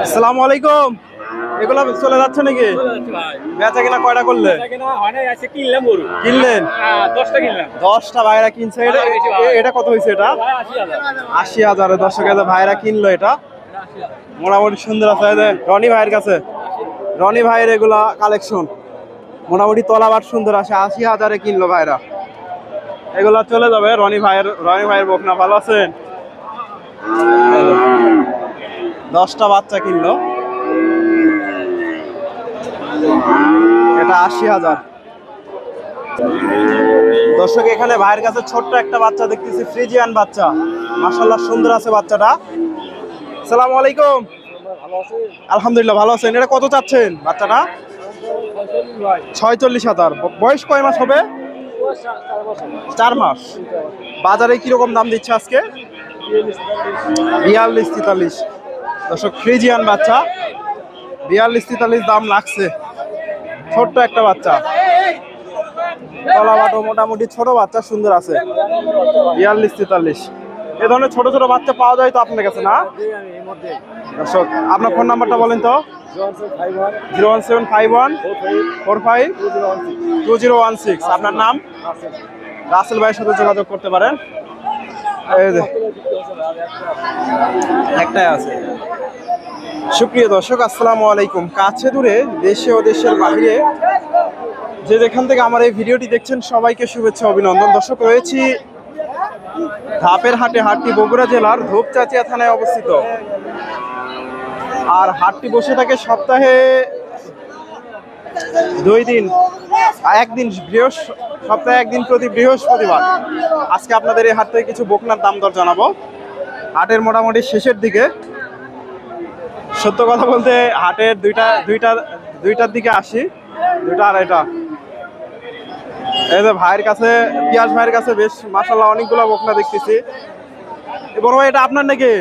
আসসালামু আলাইকুম। এগুলো চলে যাচ্ছে নাকি? বেচা কিনা কয়টা করলে? কিনলেন? 10টা ভাইরা কিনছে। এটা কত হয়েছে? এটা 80,000। দর্শকের ভাইরা কিনলো এটা, মোটামুটি সুন্দর আছে। রনি ভাইয়ের কাছে, রনি ভাইয়ের এগুলা কালেকশন মোটামুটি তলাবার সুন্দর আছে। 80,000-এ কিনলো ভাইরা। এগুলা চলে যাবে রনি ভাইয়ের বকনা। ভালো আছেন? 10টা বাচ্চা কিনলো, এটা 80,000। দর্শক এখানে ভাইয়ের কাছে ছোট্ট একটা বাচ্চা দেখতেছি, ফ্রিজিয়ান বাচ্চা, মাশাআল্লাহ সুন্দর আছে বাচ্চাটা। আসসালামু আলাইকুম। আলহামদুলিল্লাহ, ভালো আছেন? এটা কত চাচ্ছেন বাচ্চাটা? 46,000। বয়স কয় মাস হবে? 4 মাস। বাজারে কিরকম দাম দিচ্ছে আজকে? 42-43। দর্শক ফ্রিজিয়ান বাচ্চা, 42-43 দাম লাগছে। ছোট্ট একটা বাচ্চা, তলাবাটো মোটামুটি ছোট বাচ্চা, সুন্দর আছে। 42-43। এ ধরনের ছোট ছোট বাচ্চা পাওয়া যায় তো আপনার কাছে, না? দর্শক আপনার ফোন নাম্বারটা বলেন তো। 01751452016। আপনার নাম? রাসেল ভাইয়ের সাথে যোগাযোগ করতে পারেন। এই যে একটাই আছে। সুপ্রিয় দর্শক, আসসালামু আলাইকুম। কাছে দূরে, দেশে ও দেশের বাইরে যে যেখান থেকে আমার এই ভিডিওটি দেখছেন, সবাইকে শুভেচ্ছা, অভিনন্দন। দর্শক, রয়েছি ধাপের হাটে। হাটটি বগুড়া জেলার ধূপচাচিয়া থানায় অবস্থিত। আর হাটটি বসে থাকে সপ্তাহে 2 দিন, একদিন সপ্তাহে একদিন প্রতি বৃহস্পতিবার। আজকে আপনাদের এই হাট থেকে কিছু বকনার দাম দর জানাবো। হাটের মোটামুটি শেষের দিকে। সত্য কথা বলতে হাটের দুইটার দিকে আসি, 2টা-2:30। এই যে ভাইয়ের কাছে, পিয়াস ভাইয়ের কাছে বেশ মাশাআল্লাহ অনেকগুলো বকনা দেখতেছি। বড় ভাই, এটা আপনার নাকি?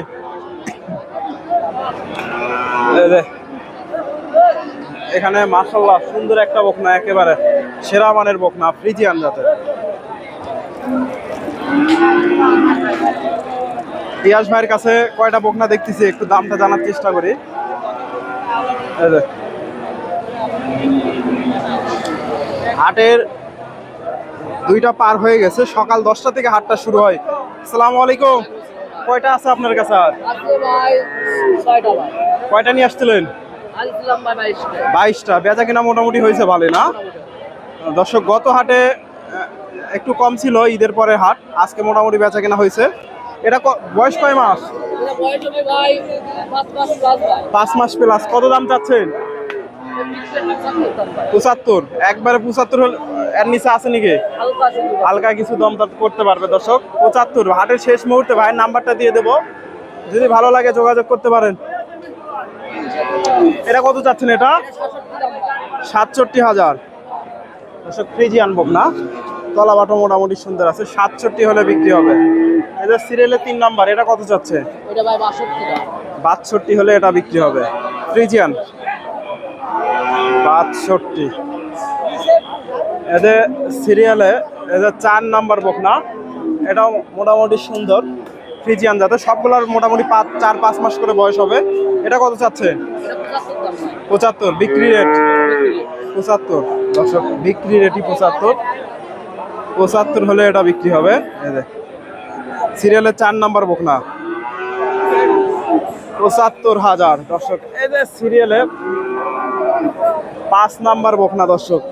এখানে মাশাআল্লাহ সুন্দর একটা বকনা, একেবারে সেরা মানের বকনা, ফ্রিজিয়ান জাতের। পিয়াস ভাইয়ের কাছে কয়টা বকনা দেখতেছি, একটু দামটা জানার চেষ্টা করি। হাটের 2টা পার হয়ে গেছে, সকাল 10টা থেকে হাটটা শুরু হয়। আসসালামু আলাইকুম। কয়টা আছে আপনার কাছে? আর কয়টা নিয়ে আসছিলেন? 22টা। বেচা কিনা মোটামুটি হয়েছে ভালোই, না? দর্শক, গত হাটে একটু কম ছিল, ঈদের পরে হাট। আজকে মোটামুটি বেচা কিনা হয়েছে। এটা বয়স কয় মাস? 5 মাস প্লাস। কত দাম চাচ্ছেন? 75। একবারে 75 হলে এর নিচে আছে নাকি? হালকা কিছু দম করতে পারবে। দর্শক, 75। হাটের শেষ মুহূর্তে ভাইয়ের নাম্বারটা দিয়ে দেবো, যদি ভালো লাগে যোগাযোগ করতে পারেন। এটা কত চাচ্ছেন? এটা 67,000। দর্শক, ফ্রিজিয়ান বকনা, তলাবাটো মোটামুটি সুন্দর আছে। 67 হলে বিক্রি হবে। এটা সিরিয়ালের 3 নাম্বার। এটা কত চাচ্ছে? 62 হলে এটা বিক্রি হবে। ফ্রিজিয়ান 62। এদের সিরিয়ালে এদের 4 নাম্বার বকনা, এটাও মোটামুটি সুন্দর, ফ্রিজিয়ান যাতে। সবগুলোর মোটামুটি 4-5 মাস করে বয়স হবে। এটা কত চাচ্ছে? 75। বিক্রি রেট 75। দর্শক, বিক্রি রেটই 75 হলে এটা বিক্রি হবে। সিরিয়ালের 4 নাম্বার বকনা, 75,000। দর্শক, এদের সিরিয়ালে 5 নাম্বার বকনা, দর্শক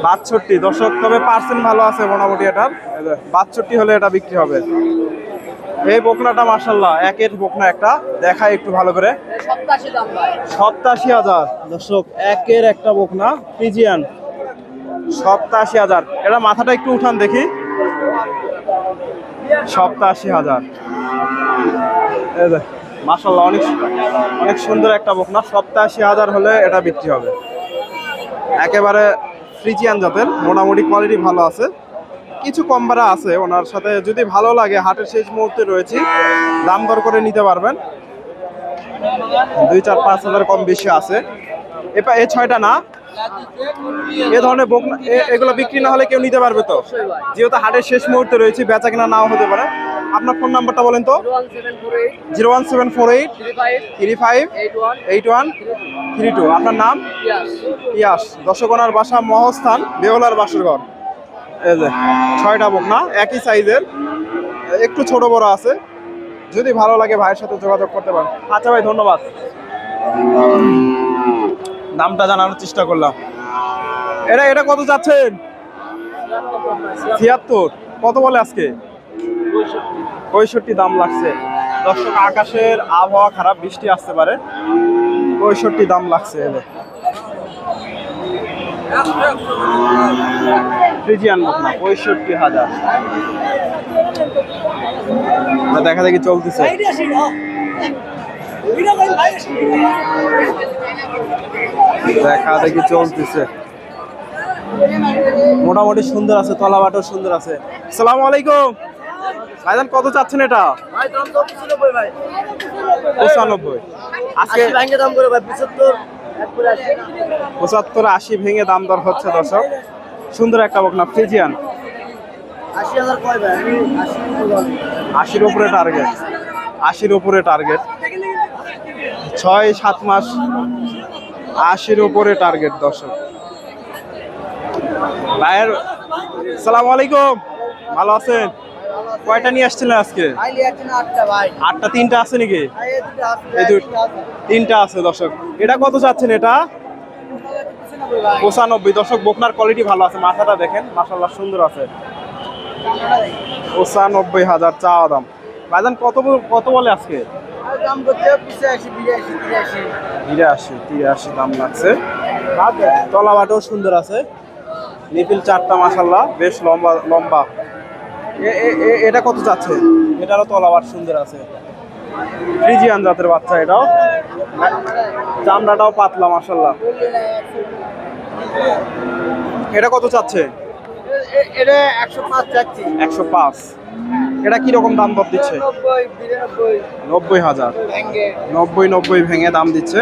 62। দর্শক, তবে পার্সেন্ট ভালো আছে মোটামুটি এটার। 62 হলে এটা বিক্রি হবে। এই বকনাটা মাশাআল্লাহ একের বকনা একটা, দেখাই একটু ভালো করে। 87,000। দর্শক, একের একটা বকনা, ফ্রিজিয়ান, 87,000। এটা মাথাটা একটু উঠান দেখি। 87,000। মাশাআল্লাহ অনেক অনেক সুন্দর একটা বকনা। 87,000 হলে এটা বিক্রি হবে। একেবারে ফ্রিজিয়ান জাতের, মোটামুটি কোয়ালিটি ভালো আছে। কিছু কম বাড়া আছে ওনার সাথে, যদি ভালো লাগে হাটের শেষ মুহূর্তে রয়েছি, দাম দর করে নিতে পারবেন। 2-4-5 হাজার কম বেশি আছে। এই 6টা না, এ ধরনের এগুলো বিক্রি না হলে কেউ নিতে পারবে তো? যেহেতু হাটের শেষ মুহূর্তে রয়েছে, বেচা কিনা নাও হতে পারে। আপনার ফোন নাম্বারটা বলেন তো। 01748 35 81 32। আপনার নাম? ইয়াস। দর্শকনার বাসা মহস্থান, বেওলার বাসরঘর। এই যে 6টা বকনা একই সাইজের, একটু ছোট বড় আছে। যদি ভালো লাগে ভাইয়ের সাথে যোগাযোগ করতে পারেন। আচ্ছা ভাই, ধন্যবাদ। দামটা জানানোর চেষ্টা করলাম। এটা কত যাচ্ছেন? 76। কত বলে আজকে? 65 দাম লাগছে। দর্শক, আকাশের আবহাওয়া খারাপ, বৃষ্টি আসতে পারে। 65 দাম লাগছে। ফ্রিজিয়ান বকনা 65,000। দেখা দেখি চলতেছে। দেখা দেখি চলতেছে। মোটামুটি সুন্দর আছে, তলাবাটও সুন্দর আছে। আসসালামু আলাইকুম ভাইজান, কত চাচ্ছেন এটা? 95। আজকে 75 80 ভেঙে দাম দর হচ্ছে। দর্শক, সুন্দর একটা বকনা ফ্রিজিয়ান। 80-র উপরে টার্গেট। 80-র উপরে টার্গেট। 6-7 মাস 80-র উপরে টার্গেট। দর্শক ভাইয়ের, সালাম আলাইকুম, ভালো আছেন? কয়টা নিয়ে আসছিলেন আজকে? 8টা। 3টা আছে নাকি? এই 3টা আছে। দর্শক, এটা কত চাচ্ছেন? এটা 95। দর্শক, বকনার কোয়ালিটি ভালো আছে, মাথাটা দেখেন মাশাআল্লাহ সুন্দর আছে। 95,000 চাওয়া দাম। ভাইজান কত বলে আজকে? 83 দাম লাগছে। তলাবাটও সুন্দর আছে, নিপিল 4টা মাশাআল্লাহ বেশ লম্বা লম্বা। এটা কত চাচ্ছে? এটারও তলাবাট সুন্দর আছে। ফ্রিজিয়ান জাতের বাচ্চা, এটাও চামড়াটাও পাতলা মাশাআল্লাহ। এটা কত চাচ্ছে? এটা 105 চাচ্ছি। 105। এটা কিরকম দাম দর দিচ্ছে? 90,000। 90 ভেঙে দাম দিচ্ছে।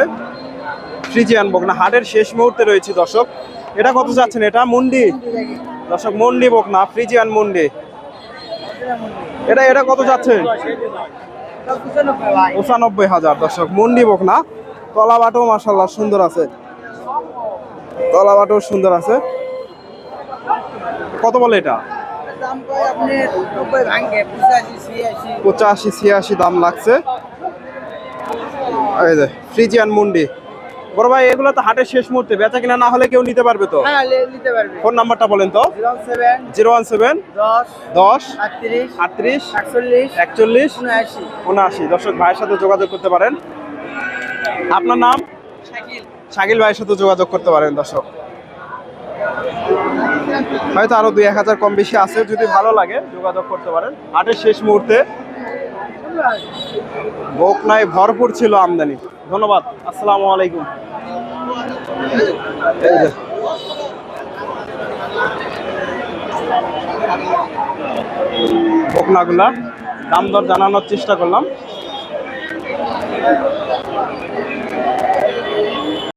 ফ্রিজিয়ান বকনা, হাটের শেষ মুহূর্তে রয়েছে। দর্শক, এটা কত চাচ্ছেন? এটা মুন্ডি। দর্শক, মুন্ডি বকনা, ফ্রিজিয়ান মুন্ডি। এটা কত চাচ্ছেন? 95,000। দর্শক, মুন্ডি বকনা, তলাবাটও মাশাআল্লাহ সুন্দর আছে। তলাবাটও সুন্দর আছে। কত বলে এটা? 85-86 দাম লাগছে। এই যে ফ্রিজিয়ান মুন্ডি। বড় ভাই, এগুলো তো হাটের শেষ মুহূর্তে, বেচা কিনা না হলে কেউ নিতে পারবে তো? হ্যাঁ, নিতে পারবে। ফোন নাম্বারটা বলেন তো। 017 10 38 41 79। দর্শক, ভাইয়ের সাথে যোগাযোগ করতে পারেন। আপনার নাম? শাকিল ভাইয়ের সাথে যোগাযোগ করতে পারেন। দর্শক, হয়তো আরো 2-1000 কম বেশি আছে, যদি ভালো লাগে যোগাযোগ করতে পারেন। হাটের শেষ মুহূর্তে বকনায় ভরপুর ছিল আমদানি। ধন্যবাদ। আসসালামু আলাইকুম। বকনাগুলা দাম দর জানানোর চেষ্টা করলাম।